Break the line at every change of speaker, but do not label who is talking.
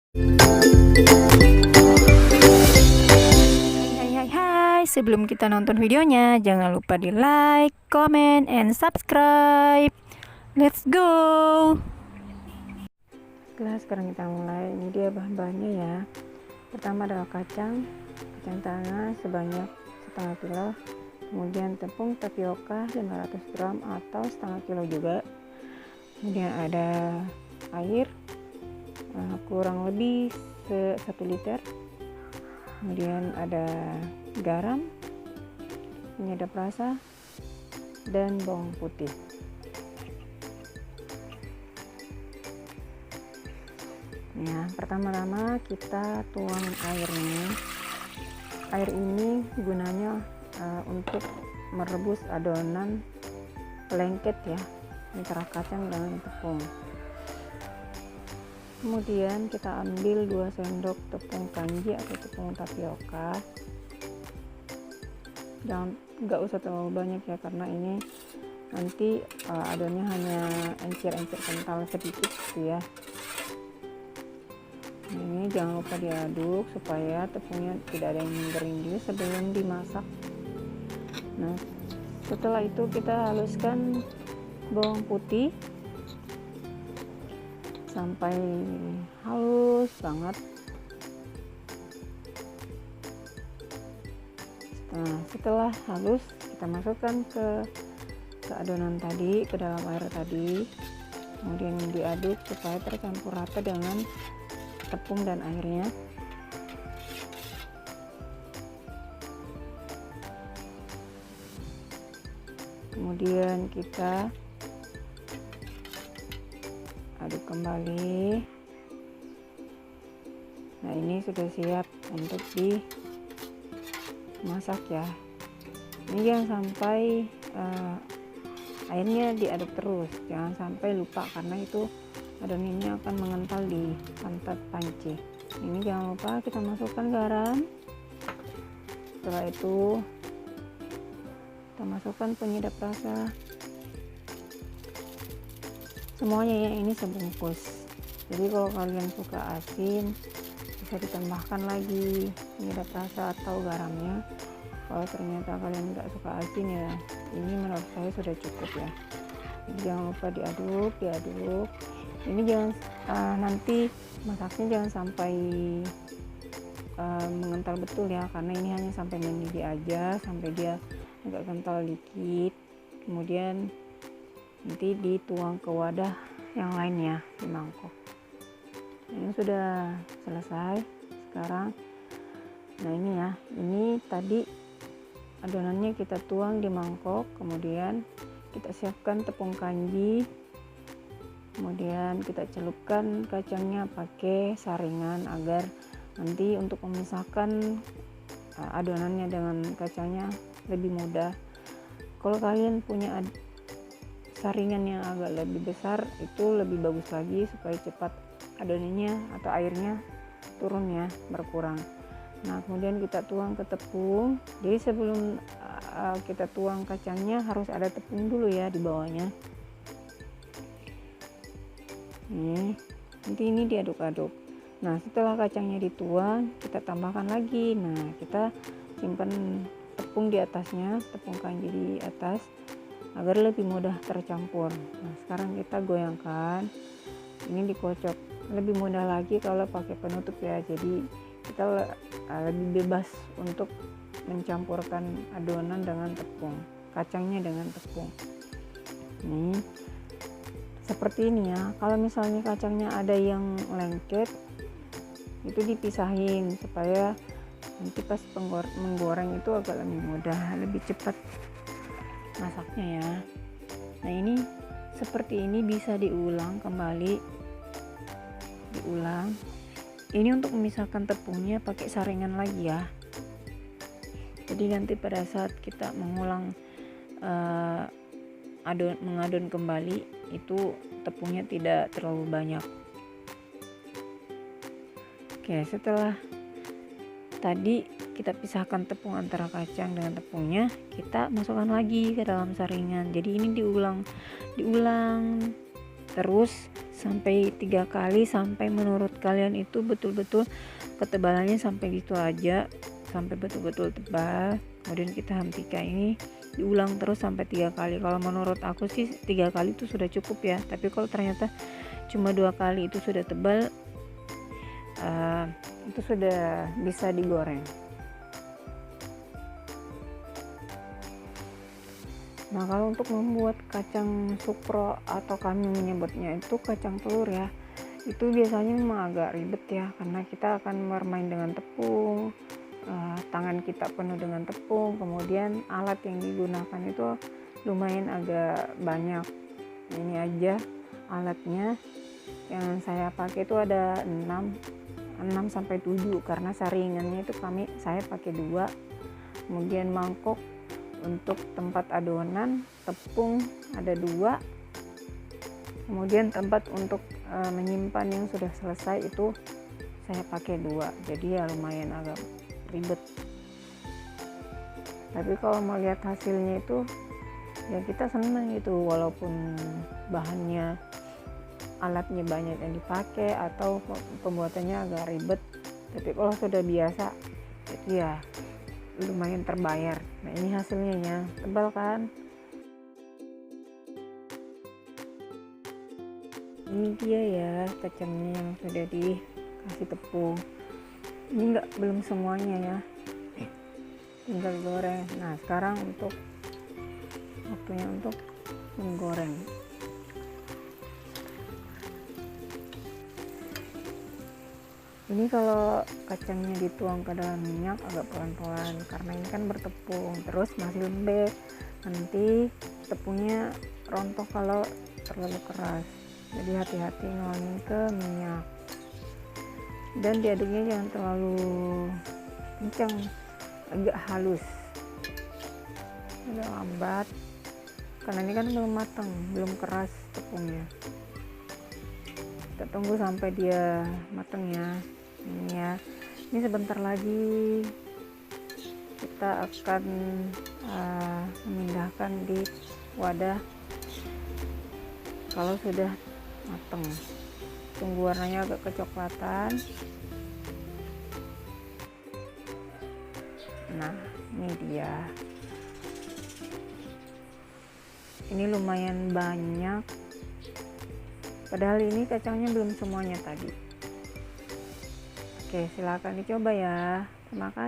Hai, sebelum kita nonton videonya, jangan lupa di like, comment, and subscribe. Let's go! Sekarang kita mulai. Ini dia bahan-bahannya ya. Pertama adalah kacang tanah sebanyak setengah kilo. Kemudian tepung tapioka 500 gram atau setengah kilo juga. Kemudian ada air kurang lebih 1 liter. Kemudian ada garam, penyedap rasa, dan bawang putih. Ya, pertama-tama kita tuang airnya. Air ini gunanya untuk merebus adonan lengket ya, antara kacang dengan tepung. Kemudian kita ambil 2 sendok tepung kanji atau tepung tapioka. Nggak usah terlalu banyak ya, karena ini nanti adonannya hanya encer-encer kental sedikit gitu ya. Ini jangan lupa diaduk supaya tepungnya tidak ada yang mengering sebelum dimasak. Nah, setelah itu kita haluskan bawang putih sampai halus banget. Nah, setelah halus kita masukkan ke adonan tadi, ke dalam air tadi. Kemudian diaduk supaya tercampur rata dengan tepung dan airnya. Kemudian kita aduk kembali. Nah, ini sudah siap untuk dimasak ya. Ini jangan sampai airnya diaduk terus, jangan sampai lupa, karena itu adonannya akan mengental di pantat panci. Ini jangan lupa kita masukkan garam. Setelah itu kita masukkan penyedap rasa. Semuanya ya, ini sebungkus. Jadi kalau kalian suka asin bisa ditambahkan lagi penyedap rasa atau garamnya. Kalau ternyata kalian nggak suka asin ya, ini menurut saya sudah cukup ya. Jadi jangan lupa diaduk. Ini jangan nanti masaknya jangan sampai mengental betul ya, karena ini hanya sampai mendidih aja, sampai dia agak kental dikit. Kemudian nanti dituang ke wadah yang lainnya di mangkok. Ini sudah selesai sekarang. Nah, ini ya, ini tadi adonannya kita tuang di mangkok. Kemudian kita siapkan tepung kanji. Kemudian kita celupkan kacangnya pakai saringan agar nanti untuk memisahkan adonannya dengan kacangnya lebih mudah. Kalau kalian punya saringan yang agak lebih besar, itu lebih bagus lagi supaya cepat adonannya atau airnya turun ya, berkurang. Nah, kemudian kita tuang ke tepung. Jadi sebelum kita tuang kacangnya harus ada tepung dulu ya di bawahnya. Nanti ini diaduk-aduk. Nah, setelah kacangnya dituang, kita tambahkan lagi. Nah, kita simpan tepung di atasnya, tepung kanji di atas, agar lebih mudah tercampur. Nah, sekarang kita goyangkan. Ini dikocok. Lebih mudah lagi kalau pakai penutup ya. Jadi kita lebih bebas untuk mencampurkan adonan dengan tepung, kacangnya dengan tepung. Nih, seperti ini ya. Kalau misalnya kacangnya ada yang lengket, itu dipisahin supaya nanti pas menggoreng itu agak lebih mudah, lebih cepat masaknya ya. Nah, ini seperti ini bisa diulang kembali. Ini untuk memisahkan tepungnya pakai saringan lagi ya. Jadi nanti pada saat kita mengulang mengadon kembali, itu tepungnya tidak terlalu banyak. Oke, setelah tadi kita pisahkan tepung antara kacang dengan tepungnya, kita masukkan lagi ke dalam saringan. Jadi ini diulang terus sampai 3 kali sampai menurut kalian itu betul-betul ketebalannya sampai gitu aja, sampai betul-betul tebal. Kemudian kita hentikan. Ini diulang terus sampai 3 kali. Kalau menurut aku sih 3 kali itu sudah cukup ya, tapi kalau ternyata cuma 2 kali itu sudah tebal, itu sudah bisa digoreng. Nah, kalau untuk membuat kacang sukro atau kami menyebutnya itu kacang telur ya, itu biasanya memang agak ribet ya, karena kita akan bermain dengan tepung, tangan kita penuh dengan tepung, kemudian alat yang digunakan itu lumayan agak banyak. Ini aja alatnya yang saya pakai itu ada 6 sampai 7, karena saringannya itu saya pakai 2. Kemudian mangkok untuk tempat adonan, tepung ada 2, kemudian tempat untuk menyimpan yang sudah selesai itu saya pakai 2. Jadi ya lumayan agak ribet, tapi kalau mau lihat hasilnya itu ya kita senang itu, walaupun bahannya, alatnya banyak yang dipakai atau pembuatannya agak ribet, tapi kalau sudah biasa itu ya lumayan terbayar. Nah, ini hasilnya ya, tebal kan. Ini dia ya kacangnya yang sudah dikasih tepung. Ini belum semuanya ya, tinggal goreng. Nah, sekarang untuk waktunya untuk menggoreng. Ini kalau kacangnya dituang ke dalam minyak agak pelan-pelan, karena ini kan bertepung, terus masih lembek, nanti tepungnya rontok kalau terlalu keras. Jadi hati-hati nuangin ke minyak, dan diaduknya jangan terlalu kencang, agak halus, agak lambat, karena ini kan belum matang, belum keras tepungnya. Kita tunggu sampai dia matang ya. Ini ya, ini sebentar lagi kita akan memindahkan di wadah kalau sudah matang. Tunggu warnanya agak kecoklatan. Nah, ini dia. Ini lumayan banyak, padahal ini kacangnya belum semuanya tadi. Oke, silakan dicoba ya. Terima kasih.